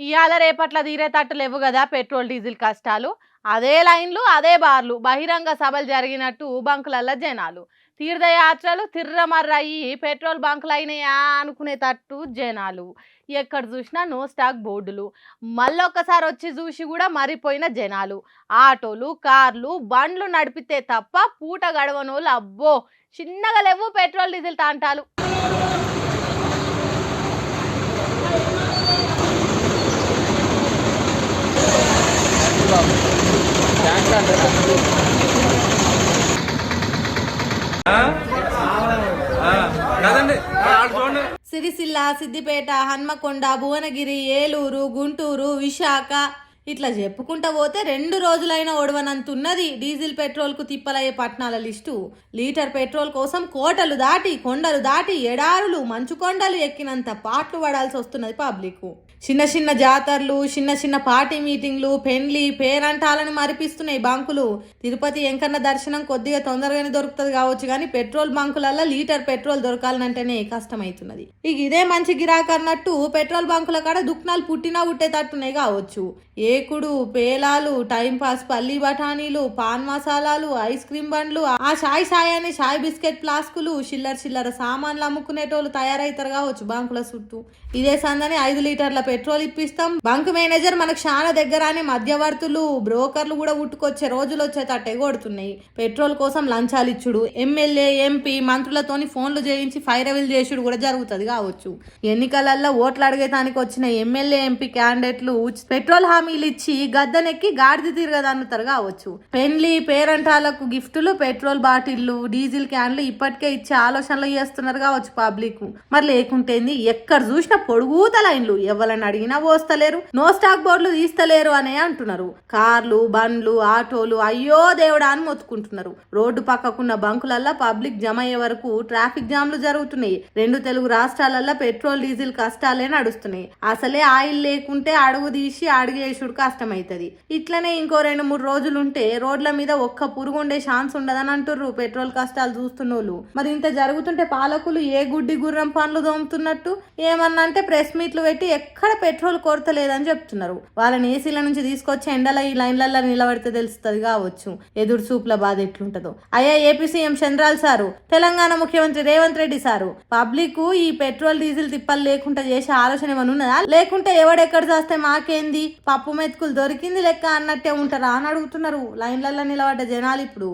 ఇయాల రేపట్ల తీరేతట్టు లేవు కదా పెట్రోల్ డీజిల్ కష్టాలు. అదే లైన్లు అదే బార్లు బహిరంగ సభలు జరిగినట్టు బంకులల్ల జనాలు. తీర్థయాత్రలు తిర్రమర్రయ్యి పెట్రోల్ బంకులు అయినాయా అనుకునేటట్టు జనాలు. ఎక్కడ చూసినా నో స్టాక్ బోర్డులు. మళ్ళొక్కసారి వచ్చి చూసి కూడా మరిపోయిన జనాలు. ఆటోలు కార్లు బండ్లు నడిపితే తప్ప పూట గడవనోళ్ళు అబ్బో చిన్నగా లేవు పెట్రోల్ డీజిల్ తాంటాలు. సిరిసిల్ల సిద్దిపేట హన్మకొండ భువనగిరి ఏలూరు గుంటూరు విశాఖ ఇట్లా చెప్పుకుంటా పోతే 2 రోజులైన ఒడవనంతున్నది డీజిల్ పెట్రోల్ కు తిప్పలయ్యే పట్టణాల లిస్టు. లీటర్ పెట్రోల్ కోసం కోటలు దాటి కొండలు దాటి ఎడారులు మంచు కొండలు ఎక్కినంత పాటలు పడాల్సి వస్తున్నది పబ్లిక్. చిన్న చిన్న జాతరలు చిన్న చిన్న పార్టీ మీటింగ్లు పెండ్లి పేరంటాలను మరిపిస్తున్నాయి బంకులు. తిరుపతి వెంకన్న దర్శనం కొద్దిగా తొందరగానే దొరుకుతుంది కావచ్చు కానీ పెట్రోల్ బంకులల్లో లీటర్ పెట్రోల్ దొరకాలంటేనే కష్టమవుతున్నది. ఇక ఇదే మంచి గిరాకీ అన్నట్టు పెట్రోల్ బంకుల కాడ దుఃఖనాలు పుట్టినా ఉట్టేటట్టున్నాయి కావచ్చు. ఏకుడు పేలాలు టైంపాస్ పల్లి బఠానీలు పాన్ మసాలాలు ఐస్ క్రీమ్ బండ్లు ఆ షాయ్ అని షాయ్ బిస్కెట్ ఫ్లాస్కులు చిల్లర సామాన్లు అమ్ముకునేటోళ్ళు తయారైతారు కావచ్చు బంకుల చుట్టూ. ఇదే సందని 5 లీటర్ల పెట్రోల్ ఇప్పిస్తాం బంక్ మేనేజర్ మనకు చాలా దగ్గర అని మధ్యవర్తులు బ్రోకర్లు కూడా ఉట్టుకొచ్చే రోజులు వచ్చేటట్టే కొడుతున్నాయి. పెట్రోల్ కోసం లంచాలు ఇచ్చుడు ఎమ్మెల్యే ఎంపీ మంత్రులతోని ఫోన్లు చేయించి ఫైరవిల్ చేసుడు కూడా జరుగుతుంది కావచ్చు. ఎన్నికలలో ఓట్లు అడిగేదానికి వచ్చిన ఎమ్మెల్యే ఎంపీ క్యాండిడేట్లు పెట్రోల్ హామీలు ఇచ్చి గద్దెనెక్కి గాడిద తిరగదన్నుతారు కావచ్చు. పెండ్లి పేరంటాలకు గిఫ్టులు పెట్రోల్ బాటిళ్లు డీజిల్ క్యాన్లు ఇప్పటికే ఇచ్చే ఆలోచనలు చేస్తున్నారు కావచ్చు పబ్లిక్. మరి లేకుంటేంది ఎక్కడ చూసినా పొడుగుత లైన్లు ఎవరైనా అడిగినా పోస్తలేరు నో స్టాక్ బోర్డులు తీస్తలేరు అనే అంటున్నారు. కార్లు బండ్లు ఆటోలు అయ్యో దేవుడా అని మొత్తుకుంటున్నారు. రోడ్డు పక్కకున్న బంకులల్లో పబ్లిక్ జమ అయ్యే వరకు ట్రాఫిక్ జామ్లు జరుగుతున్నాయి. 2 తెలుగు రాష్ట్రాలల్లో పెట్రోల్ డీజిల్ కష్టాలే నడుస్తున్నాయి. అసలే ఆయిల్ లేకుంటే అడుగు తీసి అడిగేసుడు కష్టమైతుంది. ఇట్లనే ఇంకో 2-3 రోజులుంటే రోడ్ల మీద ఒక్క పురుగు ఉండే ఛాన్స్ ఉండదని అంటుర్రు పెట్రోల్ కష్టాలు చూస్తున్నోళ్ళు. మరి ఇంత జరుగుతుంటే పాలకులు ఏ గుడ్డి గుర్రం పనులు దోముతున్నట్టు ఏమన్నా అంటే ప్రెస్ మీట్లు పెట్టి ఎక్కడ పెట్రోల్ కొరత లేదని చెప్తున్నారు. వాళ్ళని ఏసీల నుంచి తీసుకొచ్చి ఎండల ఈ లైన్లలో నిలబడితే తెలుస్తుంది కావచ్చు ఎదురు చూపుల బాధ ఎట్లుంటదో. అయ్యా ఏపీ సీఎం చంద్రాల్ సారు తెలంగాణ ముఖ్యమంత్రి రేవంత్ రెడ్డి సారు పబ్లిక్ ఈ పెట్రోల్ డీజిల్ తిప్పలు లేకుండా చేసే ఆలోచన ఏమైనా ఉన్నదా లేకుంటే ఎవడెక్కడ చేస్తే మాకేంది పప్పు మెతుకులు దొరికింది లెక్క అన్నట్టే ఉంటారా అని అడుగుతున్నారు లైన్లలో నిలబడ్డ జనాలు ఇప్పుడు.